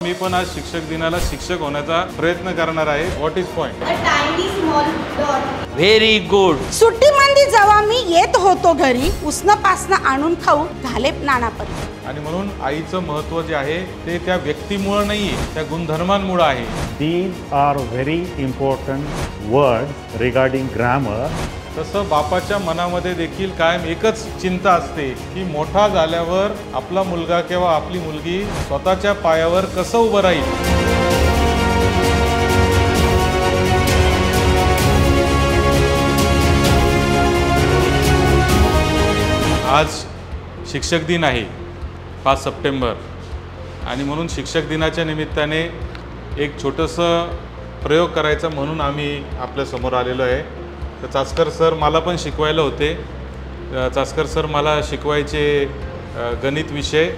मी पण आज शिक्षक दिनाला शिक्षक होण्याचा प्रयत्न करणार आहे. What is point? A tiny small dot. Very good. सुट्टीमध्ये जेव्हा मी येत होतो घरी उसनं पासनं आणून खाऊ घाले नानापरी. आणि म्हणून आईचं महत्त्व जे आहे ते त्या व्यक्तीमुळे नाहीये, त्या गुणधर्मांमुळे आहे. These are very important words regarding grammar. तसं बापाच्या मनामध्ये देखील कायम एकच चिंता असते की मोठा झाल्यावर आपला मुलगा किंवा आपली मुलगी स्वतःच्या पायावर कसं उभं राहील. आज शिक्षक दिन आहे 5 सप्टेंबर आणि म्हणून शिक्षक दिनाच्या निमित्ताने एक छोटंसं प्रयोग करायचा म्हणून आम्ही आपल्यासमोर आलेलो आहे. तर चासकर सर मला पण शिकवायला होते. चासकर सर मला शिकवायचे गणित विषय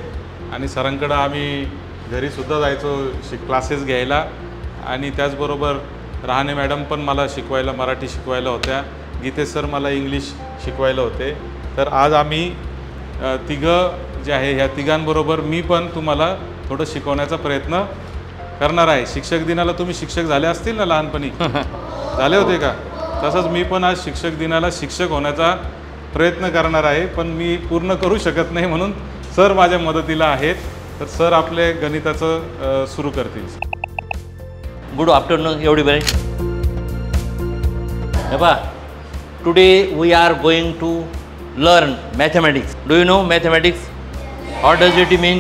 आणि सरांकडं आम्ही घरीसुद्धा जायचो क्लासेस घ्यायला आणि त्याचबरोबर रहाणे मॅडम पण मला शिकवायला मराठी शिकवायला होत्या. गीते सर मला इंग्लिश शिकवायला होते. तर आज आम्ही तिघं जे आहे ह्या तिघांबरोबर मी पण तुम्हाला थोडं शिकवण्याचा प्रयत्न करणार आहे. शिक्षक दिनाला तुम्ही शिक्षक झाले असतील ना लहानपणी? झाले होते का? तसंच मी पण आज शिक्षक दिनाला शिक्षक होण्याचा प्रयत्न करणार आहे, पण मी पूर्ण करू शकत नाही म्हणून सर माझ्या मदतीला आहेत. तर सर आपले गणिताचं सुरू करतील. गुड आफ्टरनून एवढीबडी. हे पहा, today we are going to learn mathematics. Do you know mathematics? What does it mean?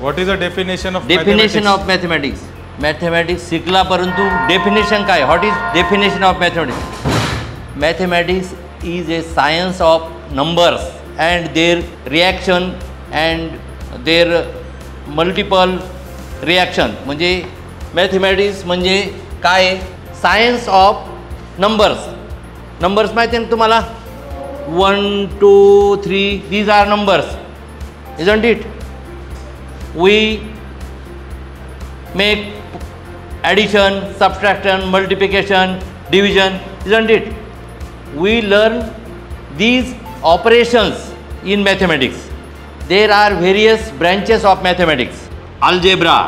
What is a definition of definition of mathematics. Mathematics शिकला परंतु डेफिनेशन काय? What is definition of mathematics? Mathematics is a science of numbers and their reaction and their multiple reaction. म्हणजे mathematics म्हणजे काय? Science of numbers. Numbers माहिती आहे ना तुम्हाला? 1 2 3 these are numbers, isn't it? We make addition, subtraction, multiplication, division, isn't it? We learn these operations in mathematics. There are various branches of mathematics. Algebra.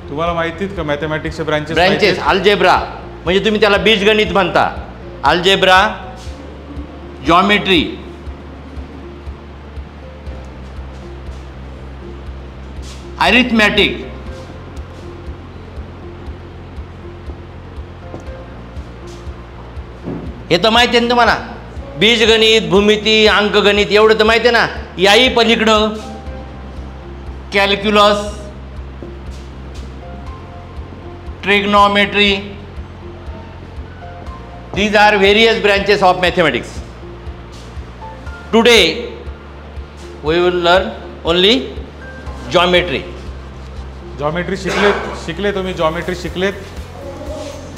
तुम्हाला माहिती आहेत का मॅथमॅटिक्सचे ब्रांचेस? ब्रँचेस. अल्जेब्रा म्हणजे तुम्ही त्याला बीजगणित म्हणता. अल्जेब्रा, जॉमेट्री, अरिथमॅटिक, हे तर माहिती आहे ना तुम्हाला? बीजगणित, भूमिती, अंकगणित एवढं तर माहिती आहे ना? याही पलीकडं calculus, trigonometry. These are various branches of mathematics. Today we will learn only geometry. Geometry शिकले तुम्ही? जॉमेट्री शिकलेत?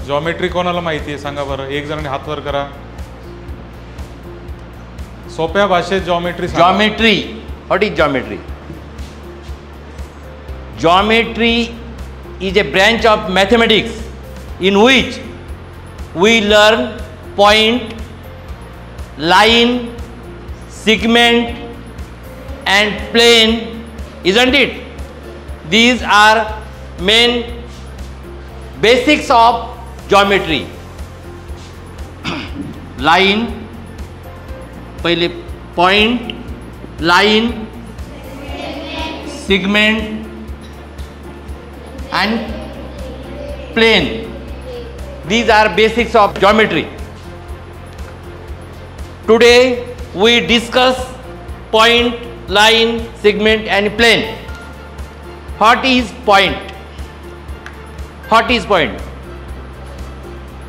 जॉमेट्री कोणाला माहिती आहे सांगा बरं? एक जणांनी हात वर करा. सोप्या भाषेत geometry. Geometry. What is geometry? Geometry is a branch of mathematics in which we learn point, line, segment and plane, isn't it? These are main basics of geometry. Line, पहले point, line, segment and plane. These are basics of geometry. Today we discuss point, line, segment and plane. What is point? What is point?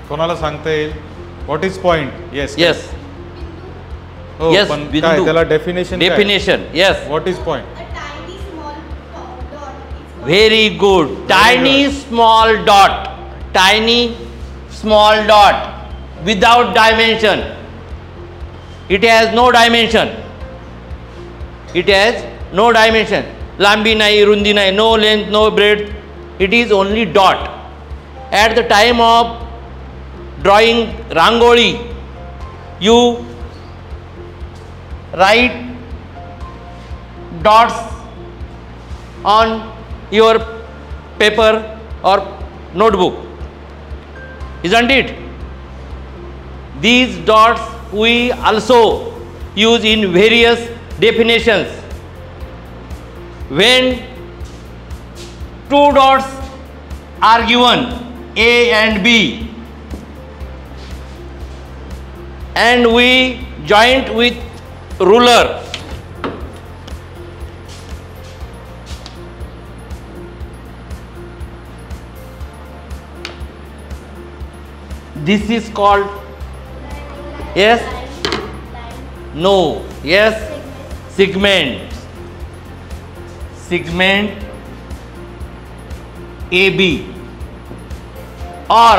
कोणाला सांगता येईल? What is point? Yes Yes. Yes. पण we काय do. त्याला definition? Definition. Yes. What is point? A tiny small dot. Very good. Tiny small dot. Tiny small dot without dimension. It has no dimension. It has no dimension. Lambi nahi, rundi nahi, no length, no breadth. It is only dot. At the time of drawing rangoli, you write dots on your paper or notebook, isn't it? These dots we also use in various definitions. When two dots are given, A and B, and we joint with ruler, this is called, yes, no, yes, segment AB or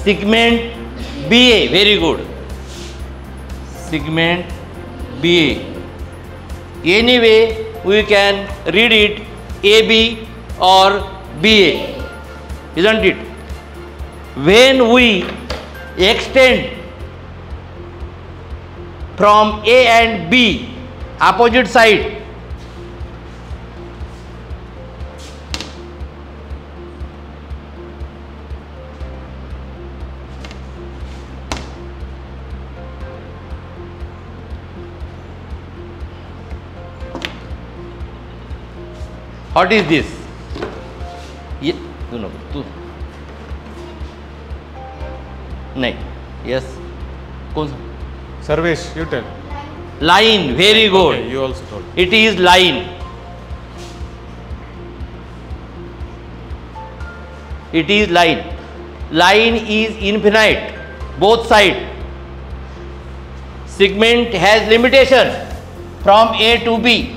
segment BA, very good, segment BA. Anyway, we can read it AB or BA, isn't it? When we extend from A and B, opposite side, what is this? Ye, tu. नहीं, yes, कौन सा? Sarvesh, you tell. Line, very good. Okay, you also told. It is line. It is line. Line is infinite, both sides. Segment has limitation from A to B.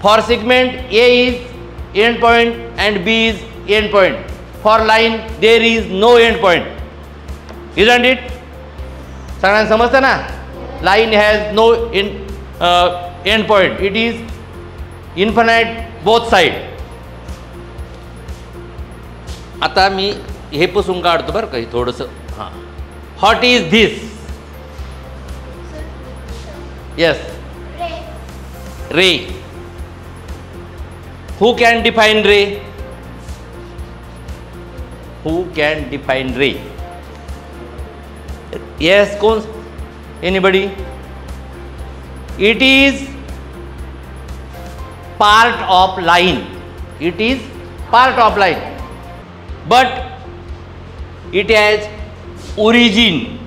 For segment, A is end point and B is end point. For line, there is no end point. Isn't it? सगळ्यांना समजतं ना? Line has no end point. It is infinite both side. आता मी हे पुसून काढतो बरं काही थोडंसं. हां. What is this? Yes. Ray. Who can define ray? Who can define ray? Yes, Kaun? Anybody? It is part of line. It is part of line. But it has origin.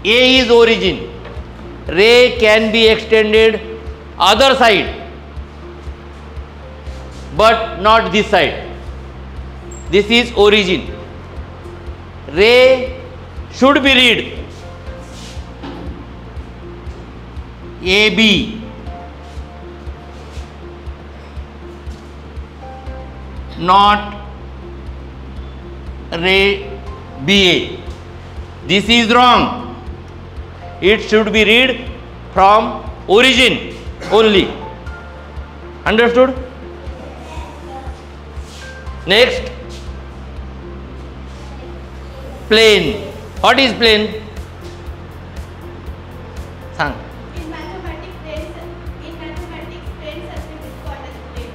A is origin. Ray can be extended other side, but not this side. This is origin. Ray should be read AB, not ray BA. This is wrong. It should be read from origin only. Understood? Next, plane. What is plane? Sang. In mathematics, plane surface is called as plane.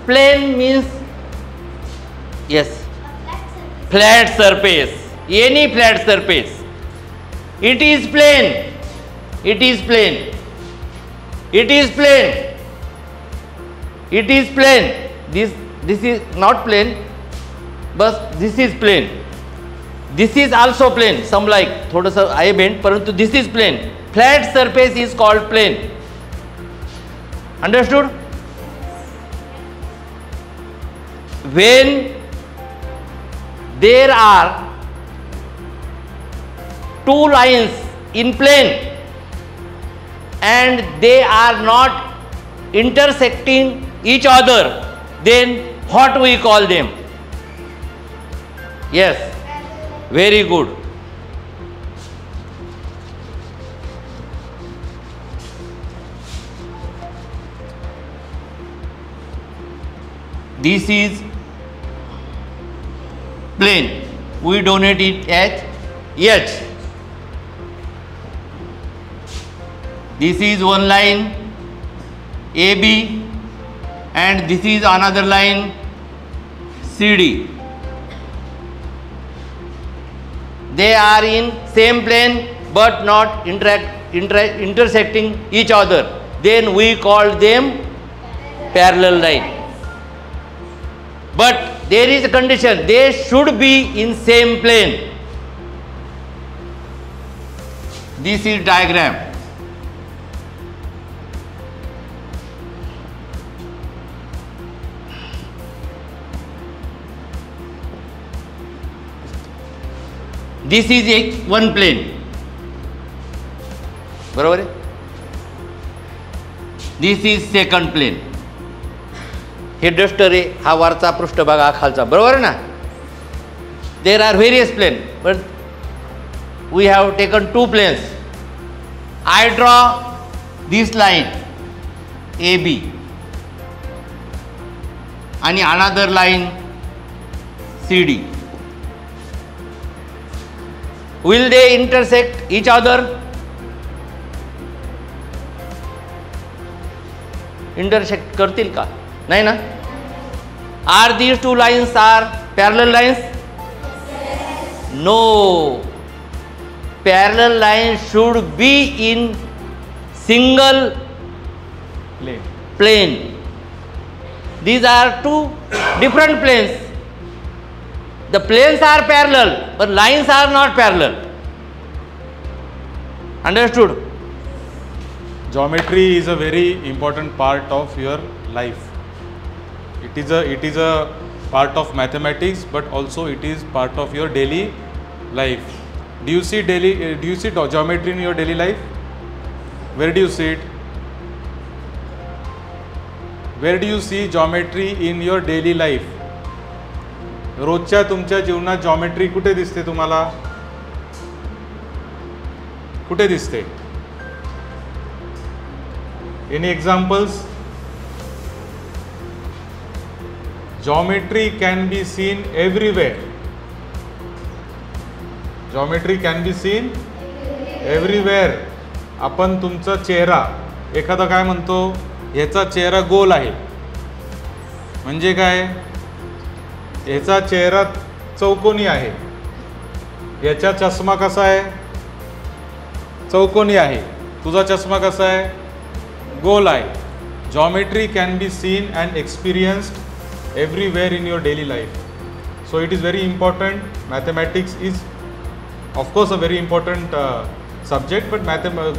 Plane means, yes, Flat surface. flat surface. Any flat surface. It is plane. It is plane. It is plane. It is plane. This is not plane, but this is plane. This is also plane. Some like थोड़ा सा I bend, परंतु this is plane. Flat surface is called plane. Understood? When there are two lines in plane and they are not intersecting each other, then what we call them? Yes, very good. This is plane. We donate it as H. This is one line AB, and this is another line CD. They are in same plane but not intersecting each other. Then we call them parallel line. But there is a condition, they should be in same plane. This is diagram. This is one plane. बरोबर आहे? This is second plane. हे duster आहे, हा वरचा पृष्ठभाग, हा खालचा, बरोबर आहे ना? There are various planes, but we have taken two planes. I draw this line AB and another line CD. Will they intersect each other? Intersect करतील का? नाही ना? Are these two lines are parallel lines? No. Parallel lines should be in single plane. These are two different planes. The planes are parallel, but lines are not parallel. Understood? Geometry is a very important part of your life. It is a part of mathematics, but also it is part of your daily life. Do you see geometry in your daily life? Where do you see it? Where do you see geometry in your daily life? रोजच्या तुमच्या जीवनात geometry कुठे दिसते तुम्हाला? कुठे दिसते? Any examples? Geometry can be seen everywhere. Geometry can be seen everywhere. आपण तुमचा चेहरा, एखादा काय म्हणतो, ह्याचा चेहरा गोल आहे, म्हणजे काय? ह्याचा चेहरा चौकोनी आहे. याचा चष्मा कसा आहे? चौकोनी आहे. तुझा चष्मा कसा आहे? गोल आहे. Geometry can be seen and experienced everywhere in your daily life. So it is very important. Mathematics is of course a very important subject, but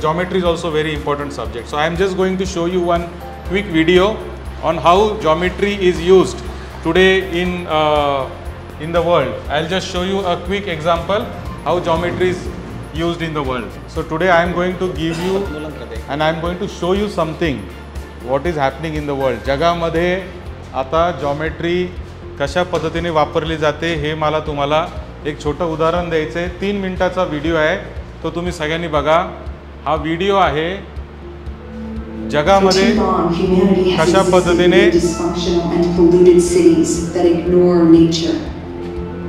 geometry is also a very important subject. So I am just going to show you one quick video on how geometry is used today in the world. I'll just show you a quick example how geometry is used in the world. So today I am going to give you and I am going to show you something what is happening in the world. जगामध्ये आता geometry कशा पद्धतीने वापरली जाते हे मला तुम्हाला एक छोटं उदाहरण द्यायचं आहे. 3 मिनिटाचा व्हिडिओ आहे, तो तुम्ही सगळ्यांनी बघा. हा व्हिडिओ आहे जगामध्ये कशा पद्धतीने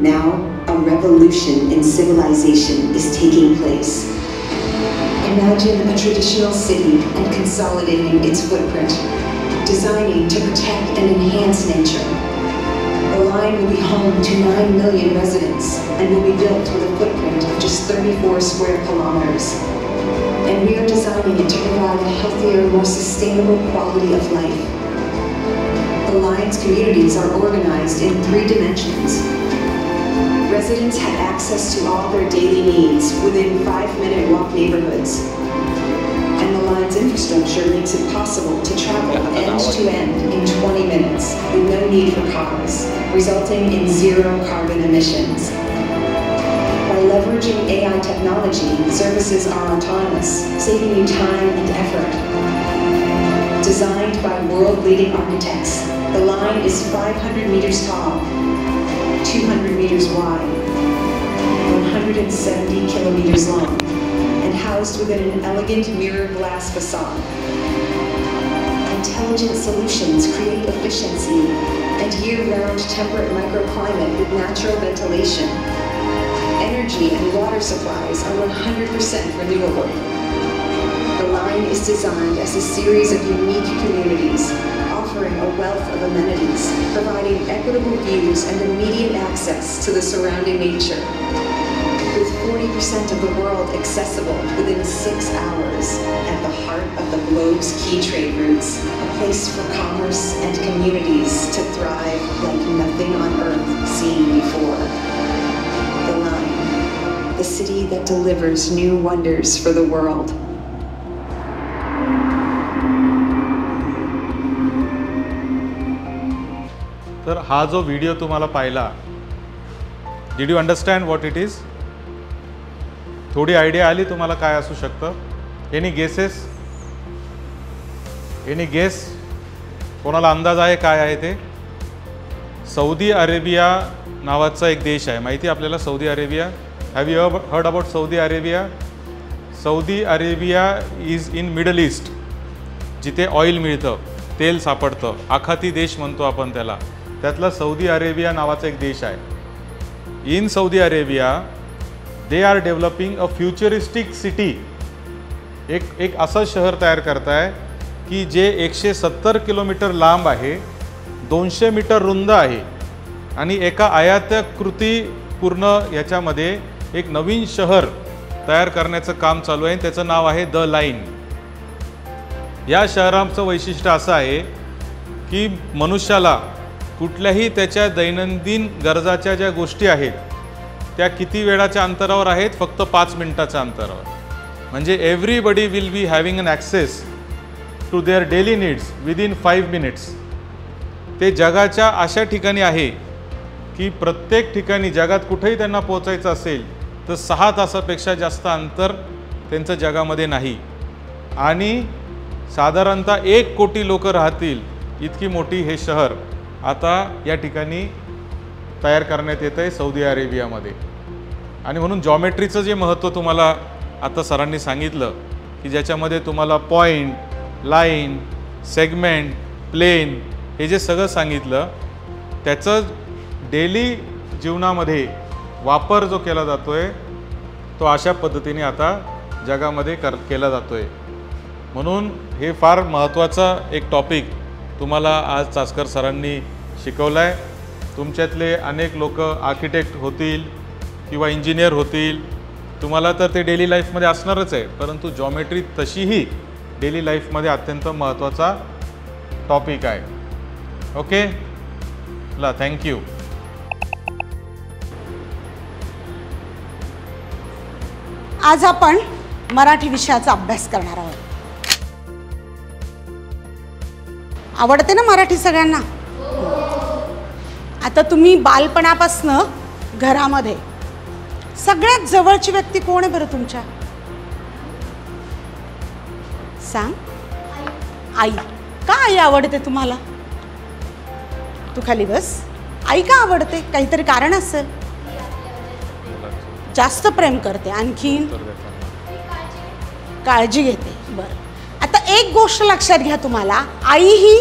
Now a revolution in civilization is taking place. Imagine a traditional city and consolidating its footprint, designing to protect and enhance nature. The line will be home to 9 million residents and will be built with a footprint of just 34 square kilometers. And we are designing it to provide a healthier, more sustainable quality of life. The line's communities are organized in 3 dimensions. Residents have access to all their daily needs within 5-minute walk neighborhoods. And the line's infrastructure makes it possible to travel end to end in 20 minutes with no need for cars, resulting in 0 carbon emissions. By leveraging AI technology, services are autonomous, saving you time and effort. Designed by world-leading architects, the line is 500 meters tall, 200 meters wide, 170 kilometers long, and housed within an elegant mirror glass facade. Intelligent solutions create efficiency and year-round temperate microclimate with natural ventilation. Energy and water supplies are 100% renewable. The line Line is designed as a series of unique communities, offering a wealth of amenities, providing equitable views and immediate access to the surrounding nature. With 40% of the world accessible within 6 hours, at the heart of the globe's key trade routes, a place for commerce and communities to thrive like nothing on earth seen before. The Line, the city that delivers new wonders for the world. तर हा जो video तुम्हाला पाहिला, did you understand what it is? थोडी idea आली तुम्हाला काय असू शकतं? Any guesses? Any guess? कोणाला अंदाज आहे काय आहे ते? सौदी अरेबिया नावाचा एक देश आहे, माहिती आपल्याला Saudi Arabia? Have you heard about Saudi Arabia? Saudi Arabia is in middle east, जिथे ऑइल मिळतं, तेल सापडतं, आखाती देश म्हणतो आपण त्याला. त्यातला सौदी अरेबिया नावाचा एक देश आहे. In Saudi Arabia they are developing a futuristic city. एक असं शहर तयार करताय की जे 170 किलोमीटर लांब आहे, 200 मीटर रुंद आहे आणि एका आयताकृती पूर्ण याच्यामध्ये एक नवीन शहर तयार करण्याचं काम चालू आहे. त्याचं नाव आहे द लाईन. या शहराचं वैशिष्ट्य असं आहे की मनुष्याला कुठल्याही त्याच्या दैनंदिन गरजाच्या ज्या गोष्टी आहेत त्या किती वेळाच्या अंतरावर आहेत? फक्त 5 मिनिटाच्या अंतरावर. म्हणजे everybody will be having an access to their daily needs within 5 minutes. ते जगाच्या अशा ठिकाणी आहे की प्रत्येक ठिकाणी जगात कुठेही त्यांना पोहोचायचं असेल तर 6 तासापेक्षा जास्त अंतर त्यांचं जगामध्ये नाही. आणि साधारणतः 1 कोटी लोक राहतील इतकी मोठी हे शहर आता या ठिकाणी तयार करण्यात येतं आहे सौदी अरेबियामध्ये. आणि म्हणून जॉमेट्रीचं जे महत्त्व तुम्हाला आता सरांनी सांगितलं की ज्याच्यामध्ये तुम्हाला पॉईंट, लाईन, सेगमेंट, प्लेन हे जे सगळं सांगितलं त्याचं डेली जीवनामध्ये वापर जो केला जातो आहे तो अशा पद्धतीने आता जगामध्ये केला जातो आहे. म्हणून हे फार महत्त्वाचा एक टॉपिक तुम्हाला आज चासकर सरांनी शिकवला आहे. तुमच्यातले अनेक लोक आर्किटेक्ट होतील किंवा इंजिनियर होतील, तुम्हाला तर ते डेली लाईफमध्ये असणारच आहे, परंतु जॉमेट्री तशीही डेली लाईफमध्ये अत्यंत महत्त्वाचा टॉपिक आहे. ओके ला, थँक्यू. आज आपण मराठी विषयाचा अभ्यास करणार आहोत. आवडते ना मराठी सगळ्यांना? आता तुम्ही बालपणापासनं घरामध्ये सगळ्यात जवळची व्यक्ती कोण आहे बरं तुमच्या? सांग. आई. का आई आवडते तुम्हाला? तू खाली बस. आई का आवडते? काहीतरी कारण असेल. जास्त प्रेम करते. आणखीन काळजी घेते. बरं, आता एक गोष्ट लक्षात घ्या, तुम्हाला आई ही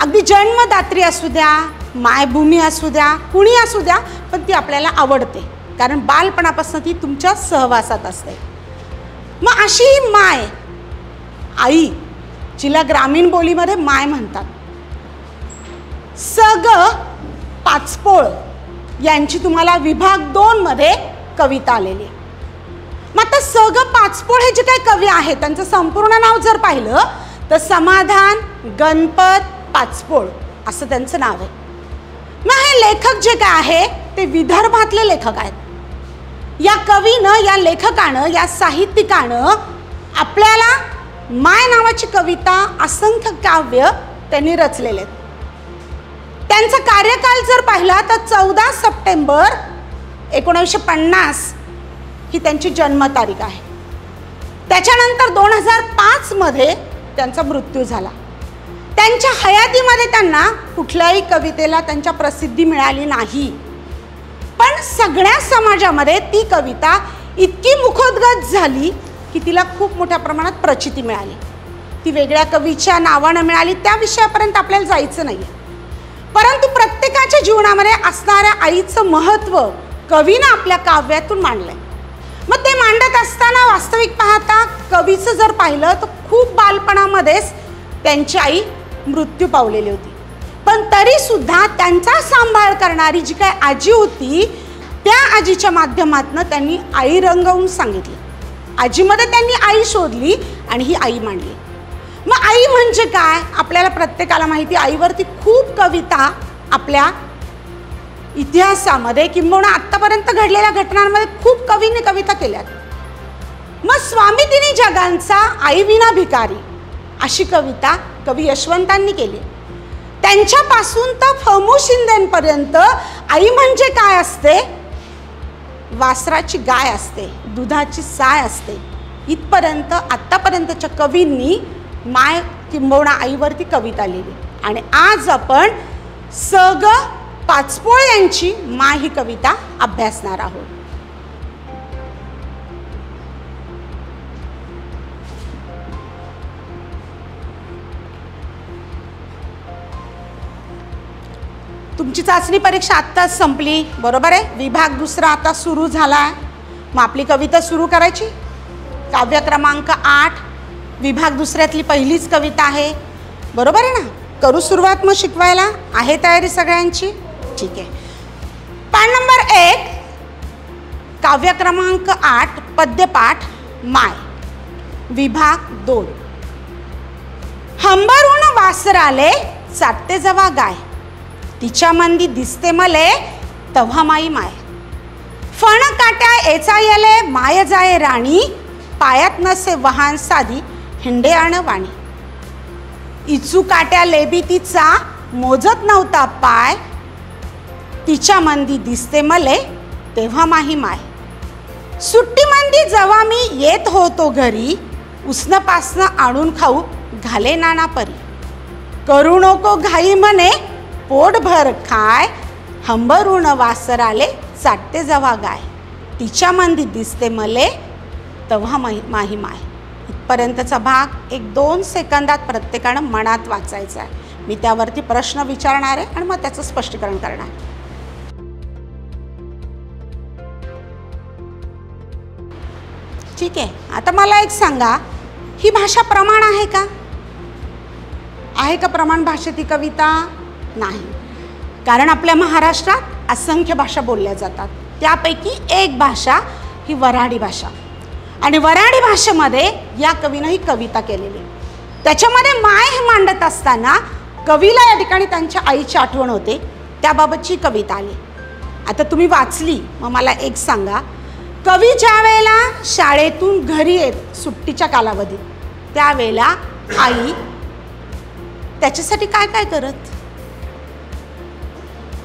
अगदी जन्मदात्री असू द्या, मायभूमी असू द्या, कुणी असू द्या, पण ती आपल्याला आवडते कारण बालपणापासून ती तुमच्या सहवासात असते. मग अशी माय, आई, जिला ग्रामीण बोलीमध्ये माय म्हणतात, सग पाचपोळ यांची तुम्हाला विभाग 2 मध्ये कविता आलेली आहे. मग आता सग पाचपोळ हे जे काही कवी आहेत त्यांचं संपूर्ण नाव जर पाहिलं तर समाधान गणपत पाचपोळ असं त्यांचं नाव आहे. मग हे लेखक जे काय आहे ते विदर्भातले लेखक आहेत. या कवीनं, या लेखकानं, या साहित्यिकानं आपल्याला माय नावाची कविता, असंख्य काव्य त्यांनी रचलेले आहेत. त्यांचा कार्यकाल जर पाहिला तर 14 सप्टेंबर 1950 ही त्यांची जन्मतारीख आहे. त्याच्यानंतर 2005 मध्ये त्यांचा मृत्यू झाला. त्यांच्या हयातीमध्ये त्यांना कुठल्याही कवितेला त्यांच्या प्रसिद्धी मिळाली नाही, पण सगळ्या समाजामध्ये ती कविता इतकी मुखोद्गत झाली की तिला खूप मोठ्या प्रमाणात प्रचिती मिळाली. ती वेगळ्या कवीच्या नावानं मिळाली, त्या विषयापर्यंत आपल्याला जायचं नाही. परंतु प्रत्येकाच्या जीवनामध्ये असणाऱ्या आईचं महत्त्व कवीनं आपल्या काव्यातून मांडलंय. मग ते मांडत असताना वास्तविक पाहता कवीचं जर पाहिलं तर खूप बालपणामध्येच त्यांची आई मृत्यू पावलेली होती, पण तरी सुद्धा त्यांचा सांभाळ करणारी जी काय आजी होती त्या आजीच्या माध्यमातून त्यांनी आई रंगवून सांगितली. आजीमध्ये त्यांनी आई शोधली आणि ही आई मांडली. मग आई म्हणजे काय आपल्याला प्रत्येकाला माहिती. आईवरती खूप कविता आपल्या इतिहासामध्ये किंबहुना आत्तापर्यंत घडलेल्या घटनांमध्ये खूप कवींनी कविता केल्यात. मग स्वामी तिन्ही जगांचा आई विना भिकारी अशी कविता कवी यशवंतांनी केली. त्यांच्यापासून तर फमू शिंदेपर्यंत आई म्हणजे काय असते, वासराची गाय असते, दुधाची साय असते, इथपर्यंत आत्तापर्यंतच्या कवींनी माय किंबहुना आईवरती कविता लिहिली. आणि आज आपण स.ग. पाचपोळ यांची माय ही कविता अभ्यासणार आहोत. तुमची चाचणी परीक्षा आत्ताच संपली, बरोबर आहे. विभाग दुसरा आता सुरू झाला आहे. मग आपली कविता सुरू करायची. काव्य क्रमांक 8 विभाग दुसऱ्यातली पहिलीच कविता आहे, बरोबर आहे ना. करू सुरुवात मग शिकवायला. आहे तयारी सगळ्यांची? ठीक आहे. पान नंबर 1 काव्य क्रमांक 8 पद्यपाठ माय विभाग 2. हंबरून वासराले चाटते जवा गाय, तिच्या मंदी दिसते मले तव्हा माई माय. फण काट्या एचा येले माय जाय राणी, पायात नसे वाहन साधी हिंडे आण वाणी. इचू काट्या लेबी तिचा मोजत नव्हता पाय, तिच्या मंदी दिसते मले तेव्हा माही माय. सुट्टी मंदी जेव्हा मी येत होतो घरी, उसनं पासनं आणून खाऊ घाले नाना परी. करू नको घाई म्हणे पोटभर खाय, हंबरून वासराले चाटते जवा गाय, तिच्या मंदी दिसते मले तेव्हा माही माय. इथपर्यंतचा भाग 1-2 सेकंदात प्रत्येकानं मनात वाचायचा आहे. मी त्यावरती प्रश्न विचारणार आहे आणि मग त्याचं स्पष्टीकरण करणार. ठीक आहे. आता मला एक सांगा, ही भाषा प्रमाण आहे का? आहे का प्रमाण भाषेत ही कविता? नाही. कारण आपल्या महाराष्ट्रात असंख्य भाषा बोलल्या जातात. त्यापैकी एक भाषा ही वऱ्हाडी भाषा. आणि वऱ्हाडी भाषेमध्ये या कवीनं ही कविता केलेली. त्याच्यामध्ये माय हे मांडत असताना कवीला या ठिकाणी त्यांच्या आईची आठवण होते, त्याबाबतची कविता आली. आता तुम्ही वाचली, मग मला एक सांगा, कवी ज्या वेळेला शाळेतून घरी येत सुट्टीच्या कालावधीत, त्यावेळेला आई त्याच्यासाठी काय काय करत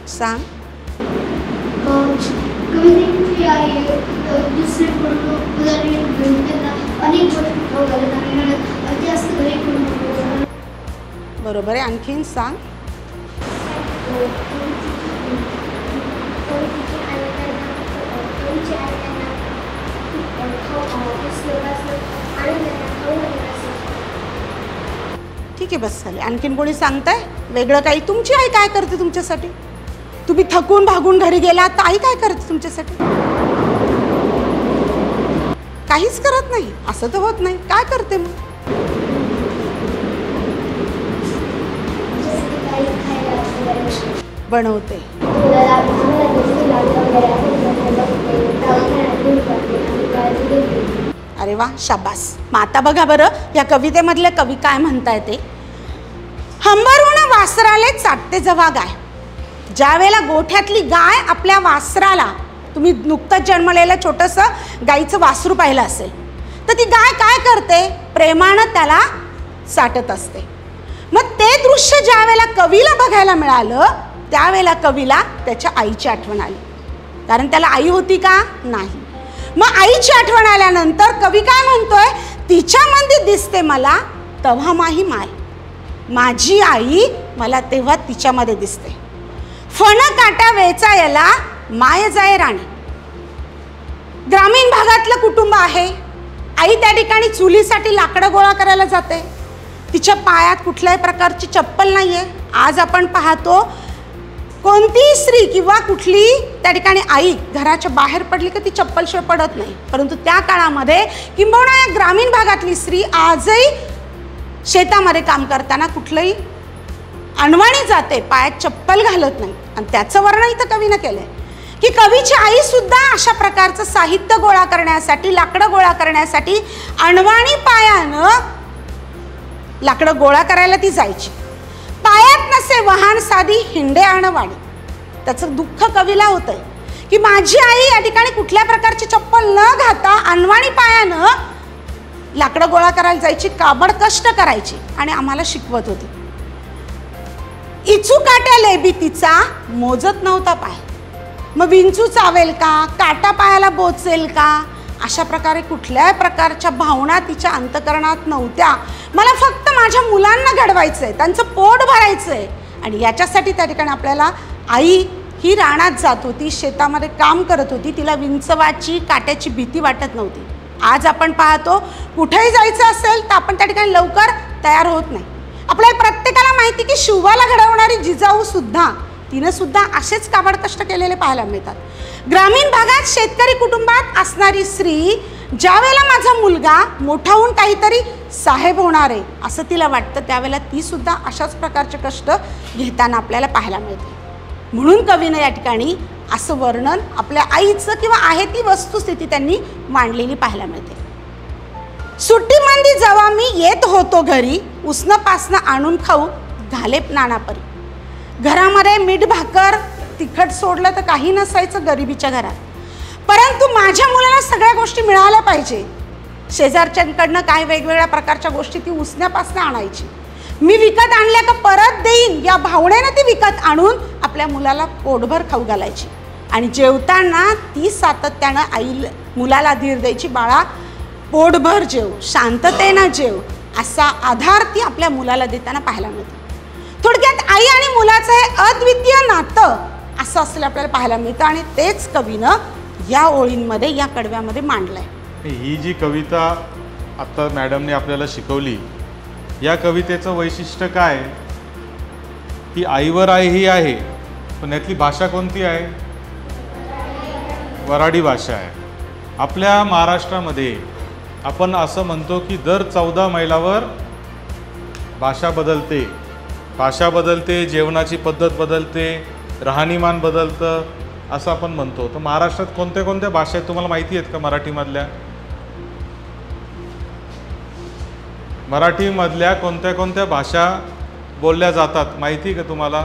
सांग. कवितेची आई दुसरे अनेक बरोबर आहे. आणखीन सांग. ठीक आहे, बस झाले. आणखीन कोणी सांगताय वेगळं काही? तुमची आई काय करते तुमच्यासाठी? तुम्ही थकून भागून घरी गेला तर आई काय करते तुमच्यासाठी? काहीच करत नाही. असं तर होत नाही. काय करते मग? बनवते. अरे वा, शाबास. मग आता बघा बरं या कवितेमधले कवी काय म्हणताय ते. हंबरून वासराले चाटते जवा गाय. ज्या वेळेला गोठ्यातली गाय आपल्या वासराला, तुम्ही नुकतंच जन्मलेलं छोटंसं गाईचं वासरू पाहिलं असेल, तर ती गाय काय करते, प्रेमानं त्याला चाटत असते. मग ते दृश्य ज्या वेळेला कवीला बघायला मिळालं, त्यावेळेला कवीला त्याच्या आईची आठवण आली. कारण त्याला आई होती का? नाही. मग आईची आठवण आल्यानंतर कवी काय म्हणतोय, तिच्या मंदी दिसते मला तेव्हा माही माय. माझी आई मला तेव्हा तिच्यामध्ये दिसते. फण काट्या वेचा याला माय जाय राणी. ग्रामीण भागातलं कुटुंब आहे. आई त्या ठिकाणी चुलीसाठी लाकडं गोळा करायला जाते. तिच्या पायात कुठल्याही प्रकारची चप्पल नाही आहे. आज आपण पाहतो कोणतीही स्त्री किंवा कुठली त्या ठिकाणी आई घराच्या बाहेर पडली की ती चप्पलशिवाय पडत नाही, परंतु त्या काळामध्ये किंबहुना या ग्रामीण भागातली स्त्री आजही शेतामध्ये काम करताना कुठलंही अनवाणी जाते, पायात चप्पल घालत नाही. आणि त्याचं वर्णन इथं कवीनं केलंय की कवीची आई सुद्धा अशा प्रकारचं साहित्य गोळा करण्यासाठी, लाकडं गोळा करण्यासाठी अनवाणी पायानं लाकडं गोळा करायला ती जायची. पायात नसे वाहन साधी हिंडे अनवाणी. त्याचं दुःख कवीला होतंय की माझी आई या ठिकाणी कुठल्या प्रकारची चप्पल न घाता अनवाणी पायानं लाकडं गोळा करायला जायची, काबड कष्ट करायची आणि आम्हाला शिकवत होती. इचू काट्या लेबी तिचा मोजत नव्हता पाय. मग विंचू चावेल का, काटा पायाला बोचेल का, अशा प्रकारे कुठल्याही प्रकारच्या भावना तिच्या अंतकरणात नव्हत्या. मला फक्त माझ्या मुलांना घडवायचंय, त्यांचं पोट भरायचंय. आणि याच्यासाठी त्या ठिकाणी आपल्याला आई ही रानात जात होती, शेतामध्ये काम करत होती. तिला विंचवाची, काट्याची भीती वाटत नव्हती. आज आपण पाहतो कुठेही जायचं असेल तर आपण त्या ठिकाणी लवकर तयार होत नाही. आपल्याला प्रत्येकाला माहिती की शिवाला घडवणारी जिजाऊ सुद्धा, तिनं सुद्धा असेच काबड कष्ट केलेले पाहायला मिळतात. ग्रामीण भागात शेतकरी कुटुंबात असणारी स्त्री ज्यावेळेला माझा मुलगा मोठा होऊन काहीतरी साहेब होणार आहे असं तिला वाटतं, त्यावेळेला ती सुद्धा अशाच प्रकारचे कष्ट घेताना आपल्याला पाहायला मिळते. म्हणून कवीनं या ठिकाणी असं वर्णन आपल्या आईचं किंवा आहे ती वस्तुस्थिती त्यांनी मांडलेली पाहायला मिळते. सुट्टीमंदी जेव्हा मी येत होतो घरी, उसनं पासनं आणून खाऊ घाले नानापरी. घरामध्ये मीठ भाकर तिखट सोडलं तर काही नसायचं गरिबीच्या घरात, परंतु माझ्या मुलाला सगळ्या गोष्टी मिळाल्या पाहिजे. शेजारच्यांकडनं काही वेगवेगळ्या प्रकारच्या गोष्टी ती उसण्यापासून आणायची. मी विकत आणल्या का परत देईन या भावनेनं ती विकत आणून आपल्या मुलाला पोटभर खाऊ घालायची. आणि जेवताना ती सातत्यानं आई मुलाला धीर द्यायची, बाळा पोटभर जेव, शांततेनं जेव, असा आधार ती आपल्या मुलाला देताना पाहायला मिळते. थोडक्यात आई आणि मुलाचं हे अद्वितीय नातं असं असलेलं आपल्याला पाहायला मिळतं आणि तेच कवीनं या ओळींमध्ये, या कडव्यामध्ये मांडलंय. ही जी कविता आता मॅडमने आपल्याला शिकवली, या कवितेचं वैशिष्ट्य काय की आईवर आई ही आहे, पण यातली भाषा कोणती आहे? वऱ्हाडी भाषा आहे. आपल्या महाराष्ट्रामध्ये आपण असं म्हणतो की दर 14 मैलावर भाषा बदलते, भाषा बदलते, जेवणाची पद्धत बदलते, राहणीमान बदलतं असं आपण म्हणतो. तर महाराष्ट्रात कोणत्या कोणत्या भाषा आहेत तुम्हाला माहिती आहेत का? मराठीमधल्या कोणत्या कोणत्या भाषा बोलल्या जातात माहिती का तुम्हाला?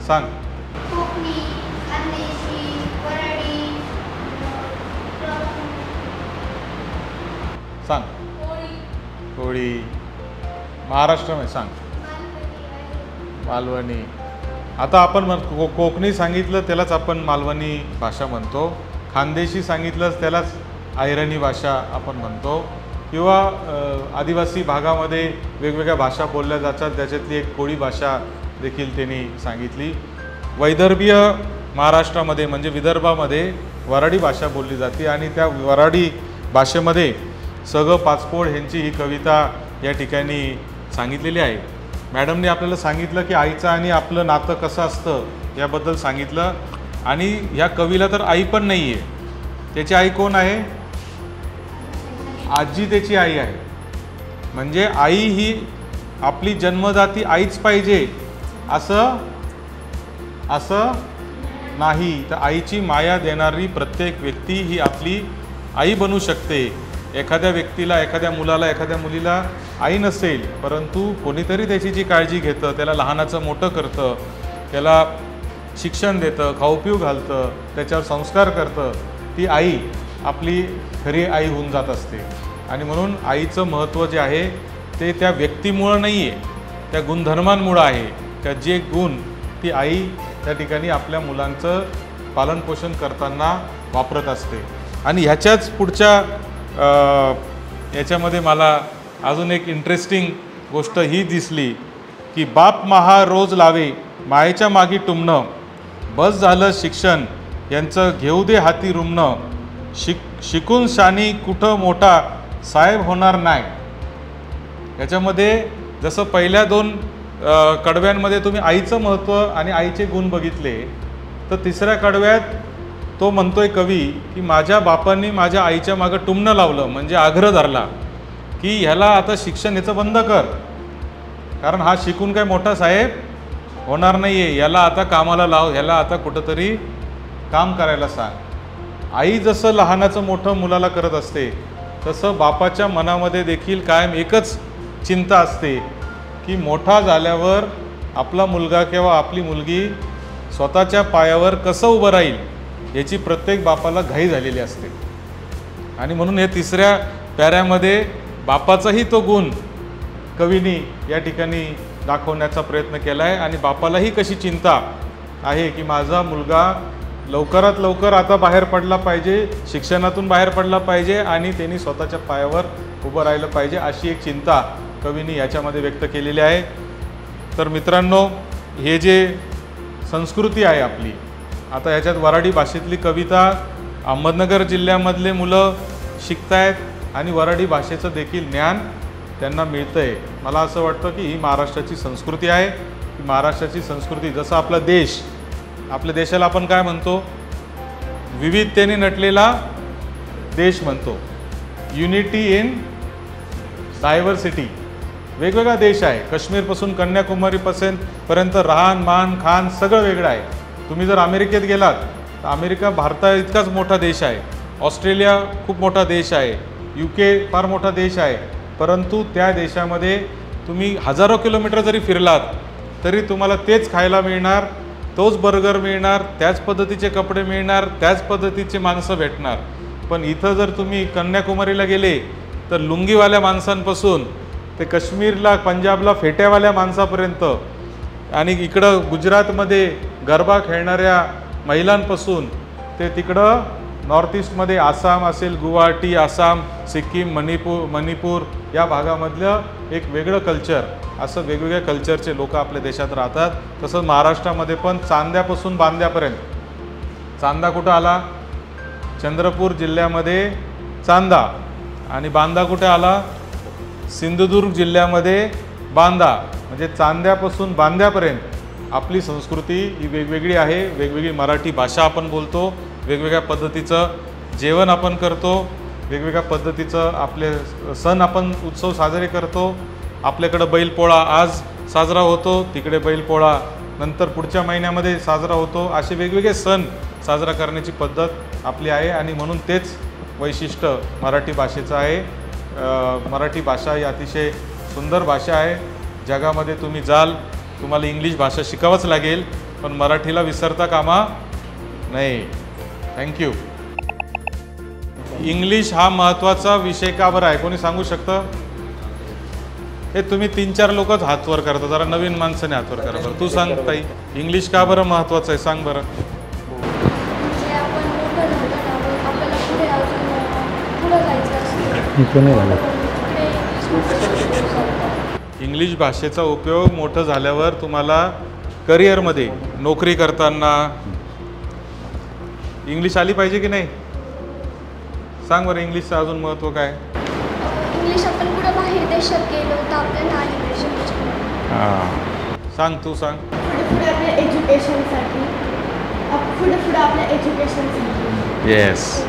सांग. कोकणी, खानदेशी, वऱ्हाडी, सांग. कोळी. महाराष्ट्रामध्ये सांग. मालवणी. आता आपण कोकणी सांगितलं त्यालाच आपण मालवणी भाषा म्हणतो, खानदेशी सांगितलं त्यालाच अहिराणी भाषा आपण म्हणतो, किंवा आदिवासी भागामध्ये वेगवेगळ्या भाषा बोलल्या जातात, त्याच्यातली एक कोळी भाषा देखील त्यांनी सांगितली. वैदर्भीय महाराष्ट्रामध्ये म्हणजे विदर्भामध्ये वऱ्हाडी भाषा बोलली जाते आणि त्या वऱ्हाडी भाषेमध्ये सगळं पाचपोळ ह्यांची ही कविता या ठिकाणी सांगितलेली आहे. मॅडमने आपल्याला सांगितलं की आईचं आणि आपलं नातं कसं असतं याबद्दल सांगितलं. आणि ह्या कवीला तर आई पण नाही आहे, त्याची आई कोण आहे? आजी त्याची आई आहे. म्हणजे आई ही आपली जन्मदाती आईच पाहिजे असं नाही. तर आईची माया देणारी प्रत्येक व्यक्ती ही आपली आई बनू शकते. एखाद्या व्यक्तीला, एखाद्या मुलाला, एखाद्या मुलीला आई नसेल, परंतु कोणीतरी त्याची जी काळजी घेतं, त्याला लहानाचं मोठं करतं, त्याला शिक्षण देतं, खाऊपिऊ घालतं, त्याच्यावर संस्कार करतं, ती आई आपली खरी आई होऊन जात असते. आणि म्हणून आईचं महत्त्व जे आहे ते त्या व्यक्तीमुळं नाही आहे, त्या गुणधर्मांमुळं आहे. त्या जे गुण ती आई त्या ठिकाणी आपल्या मुलांचं पालनपोषण करताना वापरत असते. आणि ह्याच्याच पुढच्या याच्यामध्ये मला अजून एक इंटरेस्टिंग गोष्ट ही दिसली की बाप महा रोज लावे मायेच्या मागी टुमणं, बस झालं शिक्षण यांचं घेऊ दे हाती रुमणं, शिकून शानी कुठं मोठा साहेब होणार नाही. याच्यामध्ये जसं पहिल्या दोन कडव्यांमध्ये तुम्ही आईचं महत्त्व आणि आईचे गुण बघितले, तर तिसऱ्या कडव्यात तो म्हणतोय कवी की माझ्या बापांनी माझ्या आईच्या मागं टुमणं लावलं, म्हणजे आग्रह धरला की ह्याला आता शिक्षण याचं बंद कर, कारण हा शिकून काय मोठा साहेब होणार नाही आहे, याला आता कामाला लाव, ह्याला आता कुठंतरी काम करायला सांग. आई जसं लहानाचं मोठं मुलाला करत असते, तसं बापाच्या मनामध्ये देखील कायम एकच चिंता असते की मोठा झाल्यावर आपला मुलगा किंवा आपली मुलगी स्वतःच्या पायावर कसं उभं राहील याची प्रत्येक बापाला घाई झालेली असते. आणि म्हणून हे तिसऱ्या पॅऱ्यामध्ये बापाचाही तो गुण कवीनी या ठिकाणी दाखवण्याचा प्रयत्न केला आहे. आणि बापालाही कशी चिंता आहे की माझा मुलगा लवकरात लवकर आता बाहेर पडला पाहिजे, शिक्षणातून बाहेर पडला पाहिजे आणि त्यांनी स्वतःच्या पायावर उभं राहिलं पाहिजे, अशी एक चिंता कवीनी याच्यामध्ये व्यक्त केलेली आहे. तर मित्रांनो, हे जे संस्कृती आहे आपली, आता ह्याच्यात वऱ्हाडी भाषेतली कविता अहमदनगर जिल्ह्यामधले मुलं शिकतायत आणि वऱ्हाडी भाषेचं देखील ज्ञान त्यांना मिळतं आहे. मला असं वाटतं की ही महाराष्ट्राची संस्कृती आहे. ही महाराष्ट्राची संस्कृती, जसं आपला देश, आपल्या देशाला आपण काय म्हणतो, विविधतेने नटलेला देश म्हणतो, युनिटी इन डायव्हर्सिटी. वेगवेगळा देश आहे, काश्मीरपासून कन्याकुमारीपर्यंत राहणमान खान सगळं वेगळं आहे. तुम्ही जर अमेरिकेत गेलात तर अमेरिका भारता इतकाच मोठा देश आहे, ऑस्ट्रेलिया खूप मोठा देश आहे, UK फार मोठा देश आहे, परंतु त्या देशामध्ये तुम्ही हजारो किलोमीटर जरी फिरलात तरी तुम्हाला तेच खायला मिळणार, तोच बर्गर मिळणार, त्याच पद्धतीचे कपडे मिळणार, त्याच पद्धतीचे माणसं भेटणार. पण इथं जर तुम्ही कन्याकुमारीला गेले तर लुंगीवाल्या माणसांपासून ते काश्मीरला पंजाबला फेट्यावाल्या माणसापर्यंत आणि इकडं गुजरातमध्ये गरबा खेळणाऱ्या महिलांपासून ते तिकडं नॉर्थ ईस्टमध्ये आसाम असेल, गुवाहाटी, आसाम, सिक्कीम, मणिपूर या भागामधलं एक वेगळं कल्चर, असं वेगवेगळ्या कल्चरचे लोक आपल्या देशात राहतात. तसंच महाराष्ट्रामध्ये पण चांद्यापासून बांद्यापर्यंत. चांदा कुठं आला? चंद्रपूर जिल्ह्यामध्ये चांदा. आणि बांदा कुठे आला? सिंधुदुर्ग जिल्ह्यामध्ये बांदा. म्हणजे चांद्यापासून बांद्यापर्यंत आपली संस्कृती ही वेगवेगळी आहे. वेगवेगळी मराठी भाषा आपण बोलतो, वेगवेगळ्या पद्धतीचं जेवण आपण करतो, वेगवेगळ्या पद्धतीचं आपले सण आपण उत्सव साजरे करतो. आपल्याकडं बैलपोळा आज साजरा होतो, तिकडे बैलपोळा नंतर पुढच्या महिन्यामध्ये साजरा होतो. असे वेगवेगळे सण साजरा करण्याची पद्धत आपली आहे आणि म्हणून तेच वैशिष्ट्य मराठी भाषेचं आहे. मराठी भाषा ही अतिशय सुंदर भाषा आहे. जगामध्ये तुम्ही जाल, तुम्हाला इंग्लिश भाषा शिकावंच लागेल, पण मराठीला विसरता कामा नाही. थँक्यू. इंग्लिश हा महत्त्वाचा विषय का बरं आहे, कोणी सांगू शकतं? हे तुम्ही 3-4 लोकच हातवर करता, जरा नवीन माणसाने हातवर करा बरं. तू सांग ताई, इंग्लिश का बरं महत्त्वाचं आहे, सांग बरं. इंग्लिश भाषेचा उपयोग मोठं झाल्यावर तुम्हाला करिअरमध्ये नोकरी करताना इंग्लिश आली पाहिजे की नाही? सांग बरं, इंग्लिशचं अजून महत्त्व काय? इंग्लिश आपण पुढे बाहेर देशात गेलो तर आपल्याला आली पाहिजे. हां, सांग, तू सांग. पुढे आपल्या एज्युकेशनसाठी, पुढे आपल्या एज्युकेशनसाठी. येस.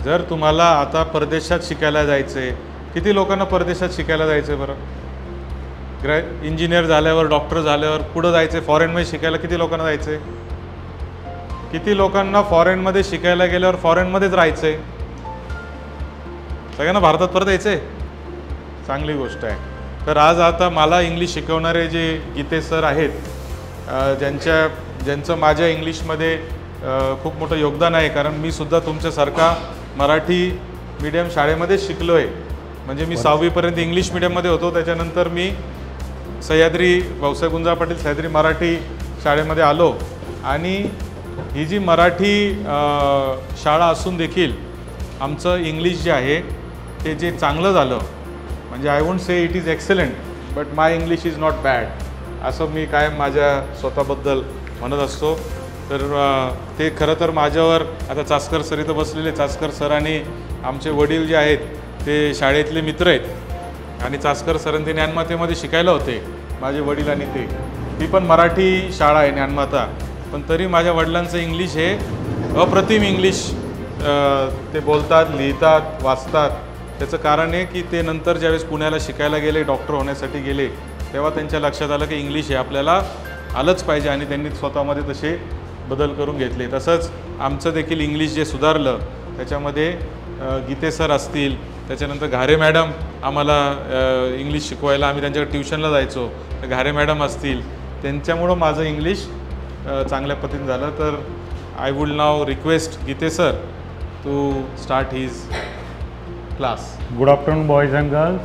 जर तुम्हाला आता परदेशात शिकायला जायचं आहे, किती लोकांना परदेशात शिकायला जायचं आहे बरं? इंजिनियर झाल्यावर, डॉक्टर झाल्यावर पुढं जायचं आहे, फॉरेनमध्ये शिकायला किती लोकांना जायचं आहे? किती लोकांना फॉरेनमध्ये शिकायला गेल्यावर फॉरेनमध्येच राहायचं आहे? सगळ्यांना भारतात परत यायचं आहे? चांगली गोष्ट आहे. तर आज आता मला इंग्लिश शिकवणारे जे गीते सर आहेत, ज्यांचं माझ्या इंग्लिशमध्ये खूप मोठं योगदान आहे, कारण मी सुद्धा तुमच्यासारखा मराठी मीडियम शाळेमध्येच शिकलो आहे. म्हणजे मी 6वीपर्यंत इंग्लिश मीडियममध्ये होतो, त्याच्यानंतर मी सह्याद्री भाऊसाहेब गुंजा पाटील सह्याद्री मराठी शाळेमध्ये आलो. आणि ही जी मराठी शाळा असून देखील आमचं इंग्लिश जे आहे ते जे चांगलं झालं, म्हणजे I won't say it is excellent but my English is not bad, असं मी कायम माझ्या स्वतःबद्दल म्हणत असतो. तर ते खरं तर माझ्यावर आता चासकर सर इथं बसलेले, चासकर सर आणि आमचे वडील जे आहेत ते शाळेतले मित्र आहेत आणि चासकर सरांनी ज्ञानमातेमध्ये शिकायला होते माझे वडील आणि ते. ती पण मराठी शाळा आहे ज्ञानमाता, पण तरी माझ्या वडिलांचं इंग्लिश हे अप्रतिम इंग्लिश ते बोलतात, लिहितात, वाचतात. त्याचं कारण आहे की ते नंतर ज्यावेळेस पुण्याला शिकायला गेले, डॉक्टर होण्यासाठी गेले, तेव्हा त्यांच्या लक्षात आलं की इंग्लिश हे आपल्याला आलंच पाहिजे आणि त्यांनी स्वतःमध्ये तसे बदल करून घेतले. तसंच आमचं देखील इंग्लिश जे सुधारलं त्याच्यामध्ये गीते सर असतील, त्याच्यानंतर घारे मॅडम आम्हाला इंग्लिश शिकवायला आम्ही त्यांच्याकडे ट्युशनला जायचो, घारे मॅडम असतील, त्यांच्यामुळं माझं इंग्लिश चांगल्या पद्धतीने झालं. तर I would now request Gite sir to start his class. Good afternoon, boys and girls.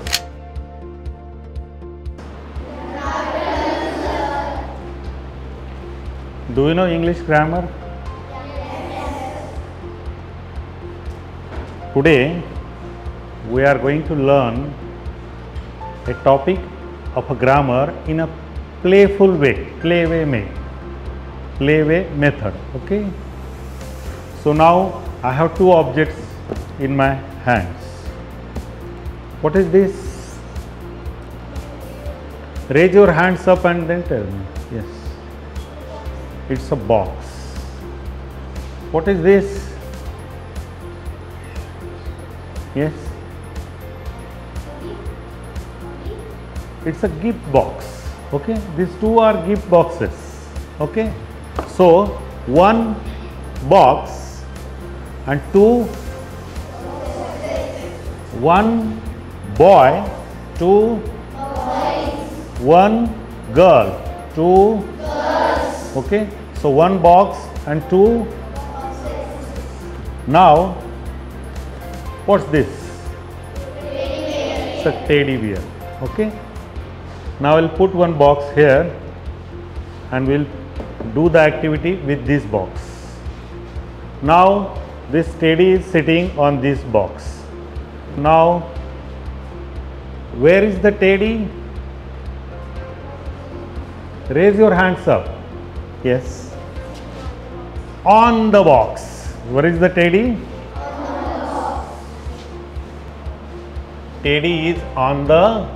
Do you know English grammar? Today we are going to learn a topic of a grammar in a playful way, playway method. Okay. So now I have two objects in my hands. What is this? Raise your hands up and then tell me. Yes. It's a box. What is this? Yes. It's a gift box. Okay. These two are gift boxes. Okay. So one box and two, one boy, two boys, one girl, two girls. Okay, so one box and two boxes. Now what's this? It's a teddy bear. Okay, now I'll put one box here and we'll do the activity with this box. Now this teddy is sitting on this box. Now where is the teddy? Raise your hands up. Yes. On the box. Where is the teddy? Teddy is on the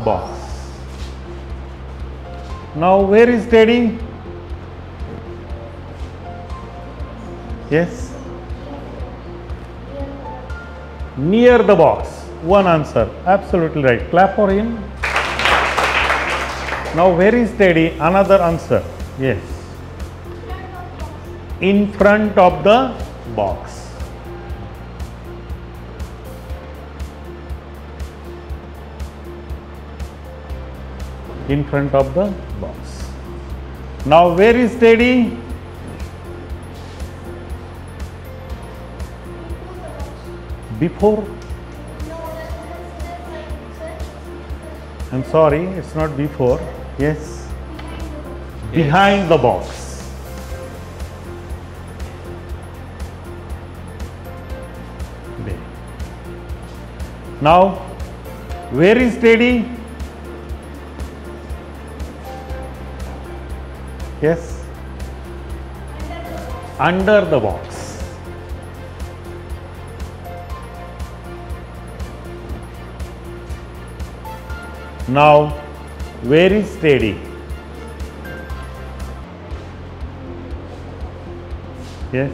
box. Now where is teddy? Yes. Near the box. One answer. Absolutely right. Clap for him. Now where is teddy? Another answer. Yes. In front of the box. In front of the box. Now where is teddy? Before? I'm sorry, it's not before. Yes. Behind the box. There. Now, where is teddy? Yes. Under the box. Now, where is teddy? Yes,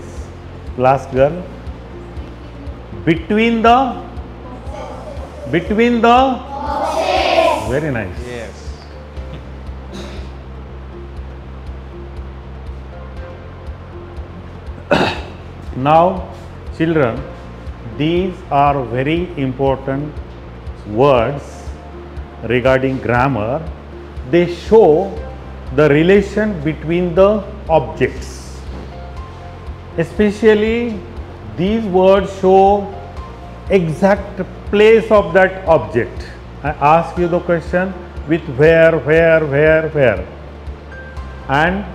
last girl. Between the boxes. Very nice. Yes. Now, children, these are very important words regarding grammar. They show the relation between the objects. Especially these words show exact place of that object. I ask you the question with where, and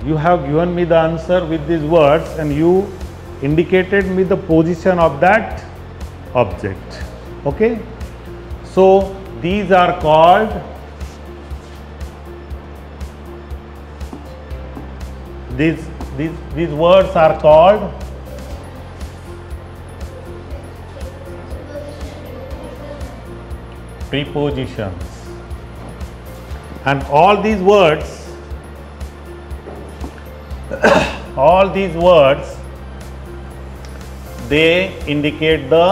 you have given me the answer with these words and you indicated me the position of that object. Okay, so these are called these words are called prepositions, and all these words they indicate the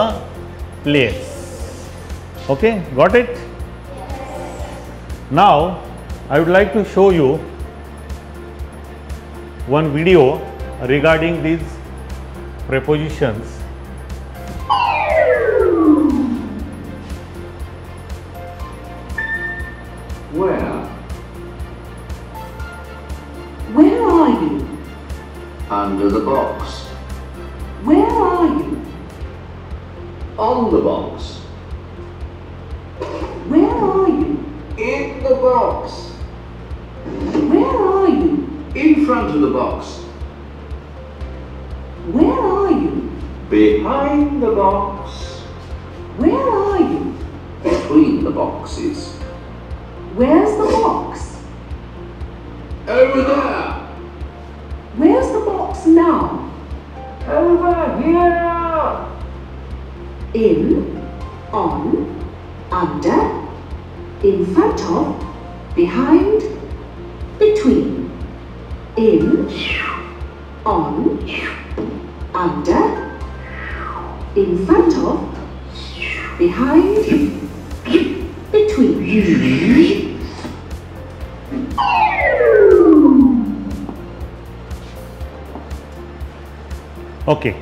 place. Okay, got it? Now I would like to show you one video regarding these prepositions. Where? Where are you? Under the box. Where are you? On the box. Where are you? In the box. Where are you? In front of the box. Where are you? Behind the box. Where are you? Between the boxes. Where's the box? Over there. Where's the box now? Over here. In, on, under, in front of, behind, between. In, on, under, in front of, behind, between. Okay.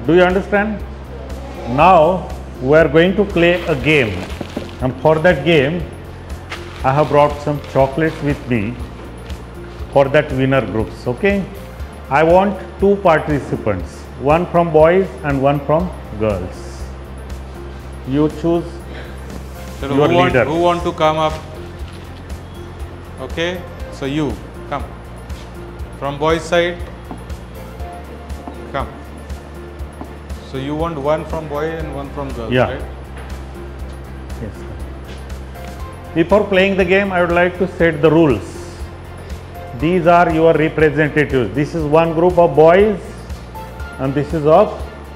Do you understand? Now we are going to play a game, and for that game I have brought some chocolates with me for that winner groups. Okay, I want two participants, one from boys and one from girls. You choose So your leader. who want to come up? Okay, so you come from boys side. Come. So you want one from boy and one from girl, Yeah. right? Yes, sir. Before playing the game, I would like to set the rules. These are your representatives. This is one group of boys and this is of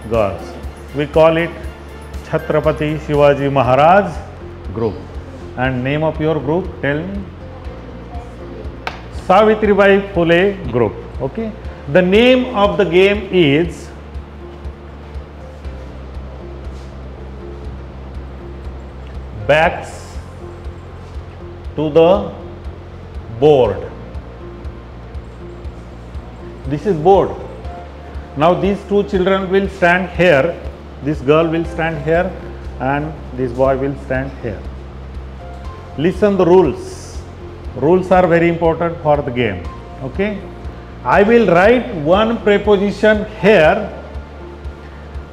girls. We call it Chhatrapati Shivaji Maharaj group. And name of your group, tell me? Savitribai Phule group. Okay. The name of the game is Backs to the board. This is board. Now these two children will stand here, this girl will stand here and this boy will stand here. Listen the rules. Rules are very important for the game. Okay. I will write one preposition here.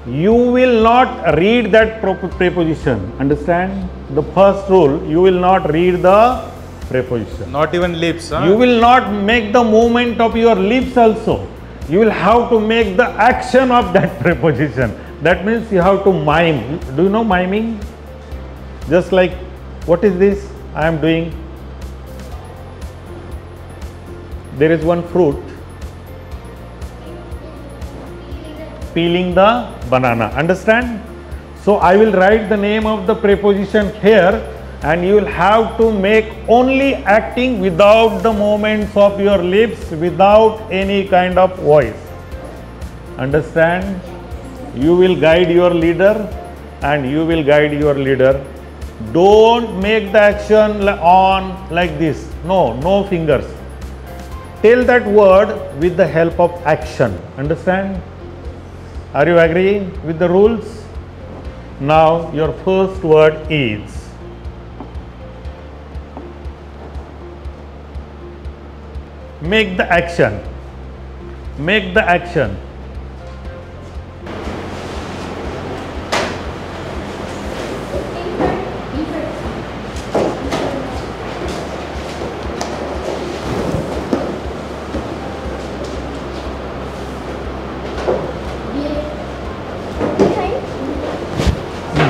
You will not read that preposition. Understand? The first rule, you will not read the preposition. Not even lips, huh? You will not make the movement of your lips also. You will have to make the action of that preposition. That means you have to mime. Do you know miming? Just like, what is this I am doing? There is one fruit. Peeling the banana. Understand? So I will write the name of the preposition here and you will have to make only acting without the movements of your lips, without any kind of voice. Understand? You will guide your leader and you will guide your leader. Don't make the action on like this. No, no fingers. Tell that word with the help of action. Understand? Are you agreeing with the rules? Now your first word is make the action. Make the action.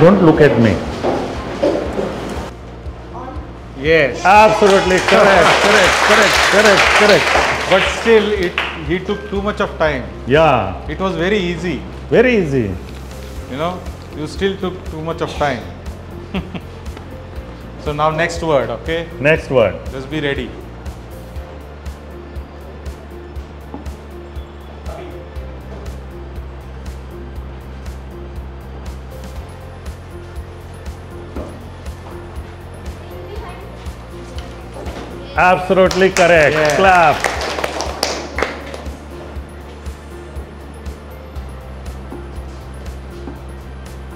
Don't look at me. Yes. Absolutely correct. But still, he took too much of time. Yeah, It was very easy. very easy. You know, you still took too much of time. So now next word, okay? Next word. Just be ready. Absolutely correct. Yeah. Clap.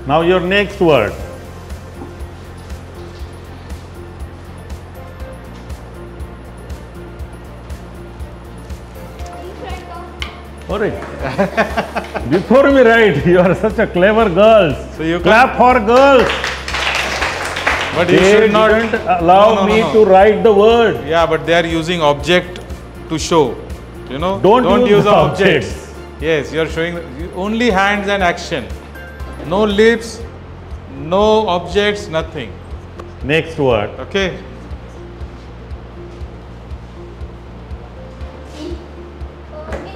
Now your next word. In front of. Alright. Before we write, you are such a clever girl. So you Clap for girls. But you They should not didn't allow No, no, me no. to write the word. Yeah, but they are using object to show. You know, Don't use the objects. Yes, you are showing only hands and action. No lips, no objects, nothing. Next word. Okay. In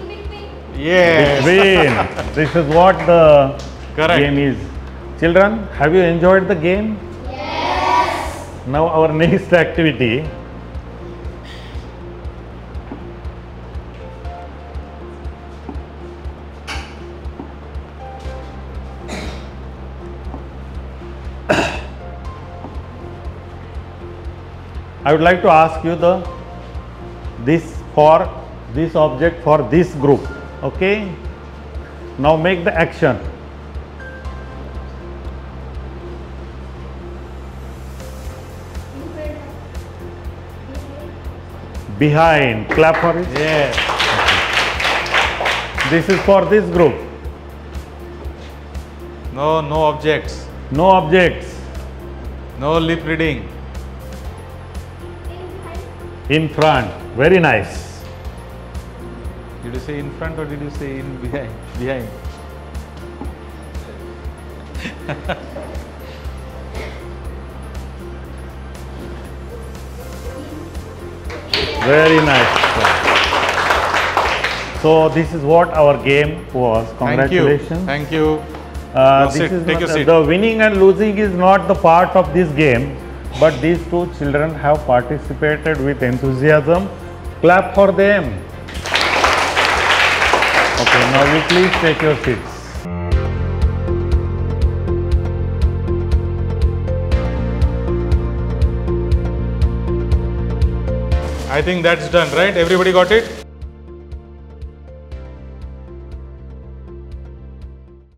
between. Yes. Between. This is what the Correct. game is. Children, have you enjoyed the game? Yes. Now our next activity. I would like to ask you this object for this group. Okay. Now make the action. Behind. Clap for it. Yes. This is for this group. No objects. No objects. No lip reading. In front. Very nice. Did you say in front or did you say in behind? Behind. Very nice. So this is what our game was. Congratulations. Thank you. This sit, is take not, a seat. the winning and losing is not the part of this game, but these two children have participated with enthusiasm. Clap for them. Okay, now you please take your seats. I think that's done, right? Everybody got it?